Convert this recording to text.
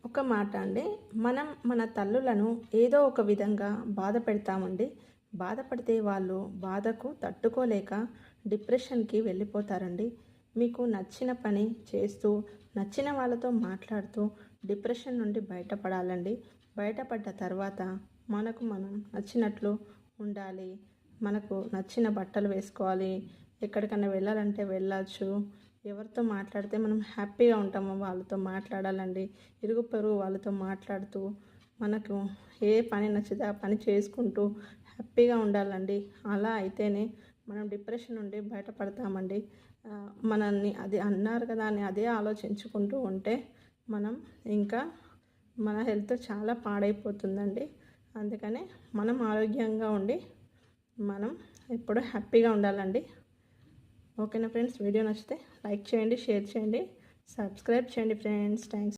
ఒక మాట అండి, మనం మన తల్లులను ఏదో ఒక విధంగా బాధ పెడతామండి. బాధపడితే వాళ్ళు బాధకు తట్టుకోలేక డిప్రెషన్కి వెళ్ళిపోతారండి. మీకు నచ్చిన పని చేస్తూ, నచ్చిన వాళ్ళతో మాట్లాడుతూ డిప్రెషన్ నుండి బయటపడాలండి. బయటపడ్డ తర్వాత మనకు మనం నచ్చినట్లు ఉండాలి. మనకు నచ్చిన బట్టలు వేసుకోవాలి. ఎక్కడికైనా వెళ్ళాలంటే వెళ్ళచ్చు. ఎవరితో మాట్లాడితే మనం హ్యాపీగా ఉంటామో వాళ్ళతో మాట్లాడాలండి. ఇరుగు పొరుగు వాళ్ళతో మాట్లాడుతూ మనకు ఏ పని నచ్చితే ఆ పని చేసుకుంటూ హ్యాపీగా ఉండాలండి. అలా అయితేనే మనం డిప్రెషన్ నుండి బయటపడతామండి. మనల్ని అది అన్నారు కదా అని అదే ఆలోచించుకుంటూ ఉంటే మనం ఇంకా మన హెల్త్ చాలా పాడైపోతుందండి. అందుకనే మనం ఆరోగ్యంగా ఉండి మనం ఎప్పుడూ హ్యాపీగా ఉండాలండి. ఓకేనా ఫ్రెండ్స్, వీడియో నచ్చితే లైక్ చేయండి, షేర్ చేయండి, సబ్స్క్రైబ్ చేయండి ఫ్రెండ్స్. థ్యాంక్స్.